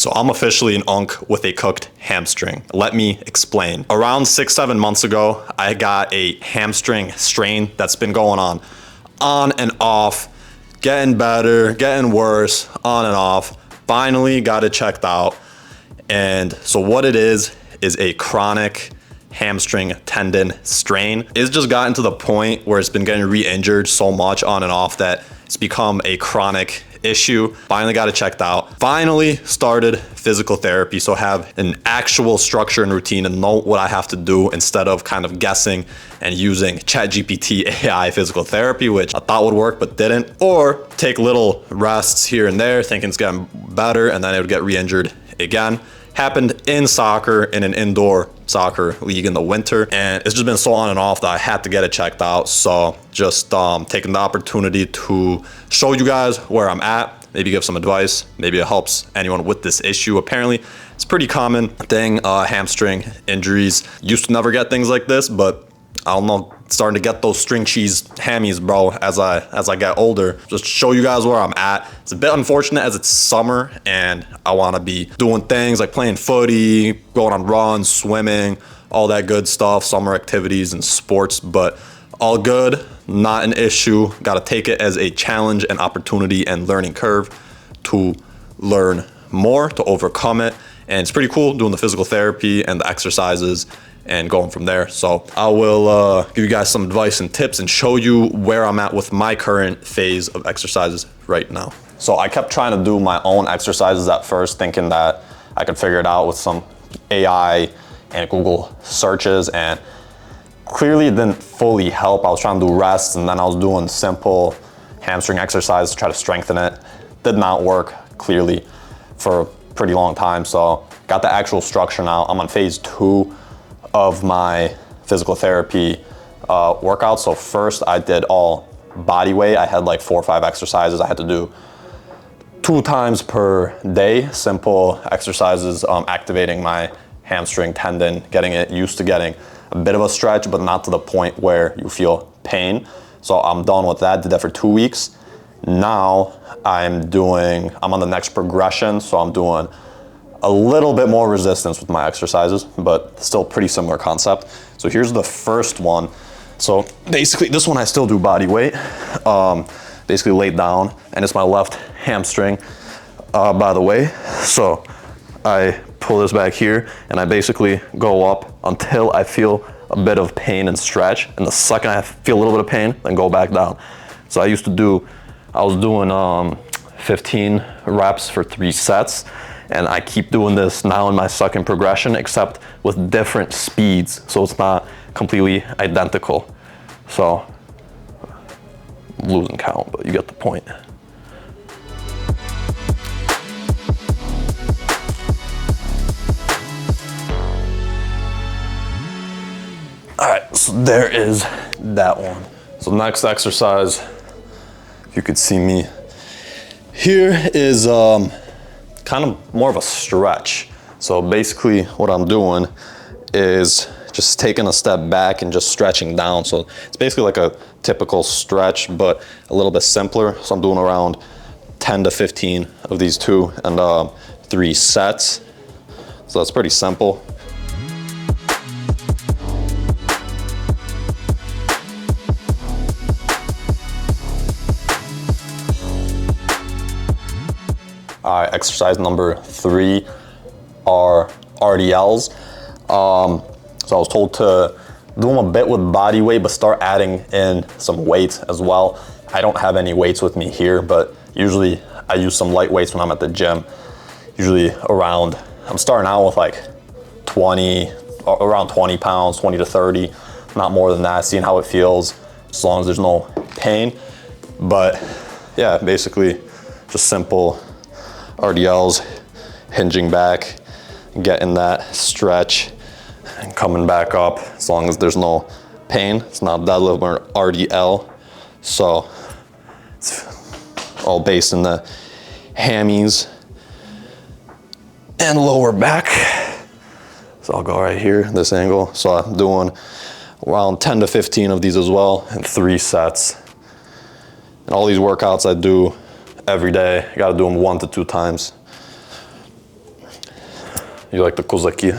So I'm officially an unk with a cooked hamstring. Let me explain. Around 6-7 months ago, I got a hamstring strain that's been going on and off, getting better, getting worse, on and off. Finally got it checked out. And so what it is a chronic hamstring tendon strain. It's just gotten to the point where it's been getting re-injured so much on and off that it's become a chronic issue. Finally got it checked out. Finally started physical therapy, so have an actual structure and routine and know what I have to do instead of kind of guessing and using ChatGPT AI physical therapy, which I thought would work but didn't, or take little rests here and there thinking it's getting better and then it would get re-injured again. Happened in soccer, in an indoor soccer league in the winter, and it's just been so on and off that I had to get it checked out. So just taking the opportunity to show you guys where I'm at, maybe give some advice, maybe it helps anyone with this issue. Apparently it's a pretty common thing, hamstring injuries. Used to never get things like this, but I don't know, starting to get those string cheese hammies, bro, as I get older. Just show you guys where I'm at. It's a bit unfortunate as it's summer and I want to be doing things like playing footy, going on runs, swimming, all that good stuff, summer activities and sports, but all good, not an issue. Got to take it as a challenge and opportunity and learning curve to learn more, to overcome it. And it's pretty cool doing the physical therapy and the exercises and going from there. So I will give you guys some advice and tips and show you where I'm at with my current phase of exercises right now. So I kept trying to do my own exercises at first, thinking that I could figure it out with some AI and Google searches, and clearly it didn't fully help. I was trying to do rests and then I was doing simple hamstring exercises to try to strengthen it. Did not work clearly for a pretty long time. So got the actual structure now. I'm on phase 2 of my physical therapy workout. So first I did all body weight. I had like 4 or 5 exercises I had to do 2 times per day, simple exercises, activating my hamstring tendon, getting it used to getting a bit of a stretch, but not to the point where you feel pain. So I'm done with that. Did that for 2 weeks. Now I'm on the next progression. So I'm doing a little bit more resistance with my exercises, but still pretty similar concept. So here's the first one. So basically this one I still do body weight, basically laid down, and it's my left hamstring, by the way. So I pull this back here and I basically go up until I feel a bit of pain and stretch. And the second I feel a little bit of pain, then go back down. So I was doing 15 reps for 3 sets. And I keep doing this now in my second progression, except with different speeds. So it's not completely identical. So I'm losing count, but you get the point. All right, so there is that one. So next exercise, if you could see me, here is kind of more of a stretch. So basically what I'm doing is just taking a step back and just stretching down. So it's basically like a typical stretch, but a little bit simpler. So I'm doing around 10 to 15 of these 2 and 3 sets. So that's pretty simple. Exercise number 3 are RDLs. So I was told to do them a bit with body weight, but start adding in some weights as well. I don't have any weights with me here, but usually I use some light weights when I'm at the gym. Usually I'm starting out with like around 20 pounds, 20 to 30, not more than that, seeing how it feels, as long as there's no pain. But yeah, basically just simple RDLs, hinging back, getting that stretch, and coming back up as long as there's no pain. It's not deadlift or RDL. So it's all based in the hammies and lower back. So I'll go right here, this angle. So I'm doing around 10 to 15 of these as well in 3 sets. And all these workouts I do every day. I gotta do them 1 to 2 times. You like the kozaki?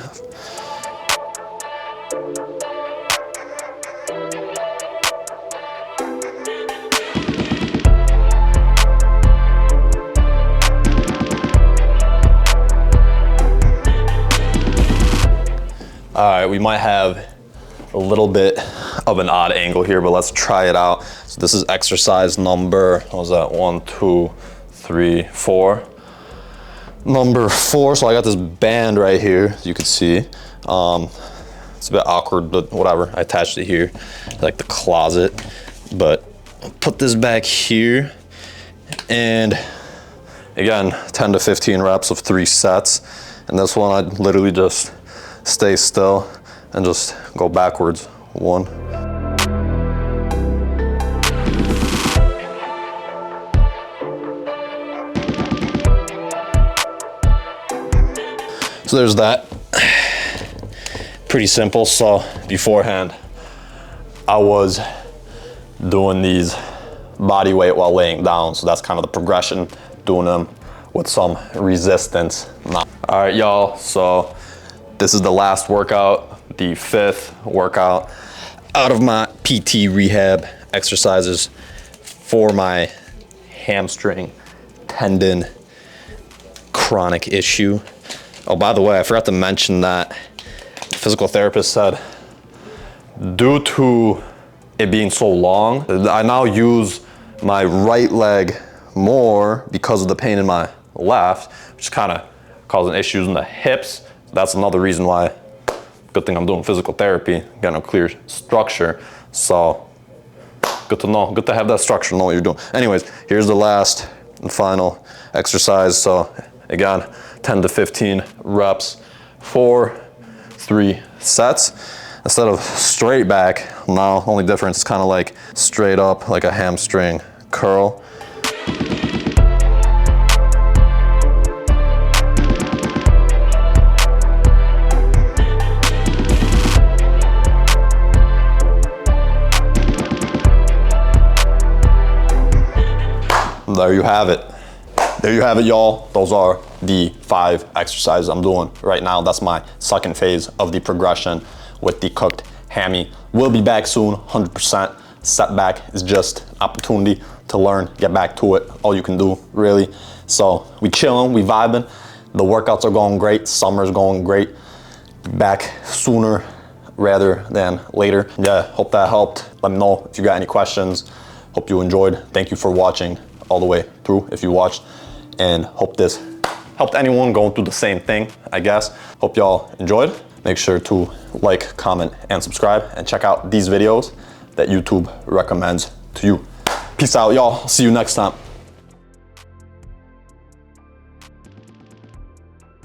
All right, we might have a little bit of an odd angle here, but let's try it out. So this is exercise number, what was that? 1, 2, 3, 4. Number 4, so I got this band right here, as you can see. It's a bit awkward, but whatever. I attached it here, like the closet. But I'll put this back here. And again, 10 to 15 reps of 3 sets. And this one, I'd literally just stay still and just go backwards. 1. So there's that. Pretty simple. So beforehand, I was doing these body weight while laying down. So that's kind of the progression, doing them with some resistance. All right, y'all. So this is the last workout, the 5th workout out of my PT rehab exercises for my hamstring tendon chronic issue. Oh, by the way, I forgot to mention that the physical therapist said, due to it being so long, I now use my right leg more because of the pain in my left, which is kind of causing issues in the hips. That's another reason why, good thing I'm doing physical therapy, getting a clear structure. So good to know, good to have that structure, know what you're doing. Anyways, here's the last and final exercise. So again, 10 to 15 reps, 4, 3 sets. Instead of straight back, now only difference is kind of like straight up, like a hamstring curl. There you have it. There you have it, y'all. Those are the 5 exercises I'm doing right now. That's my second phase of the progression with the cooked hammy. We'll be back soon, 100%. Setback is just an opportunity to learn, get back to it. All you can do, really. So we chilling, we vibing. The workouts are going great. Summer's going great. Back sooner rather than later. Yeah, hope that helped. Let me know if you got any questions. Hope you enjoyed. Thank you for watching all the way through if you watched, and hope this helped anyone going through the same thing, I guess. Hope y'all enjoyed. Make sure to like, comment, and subscribe, and check out these videos that YouTube recommends to you. Peace out, y'all. See you next time.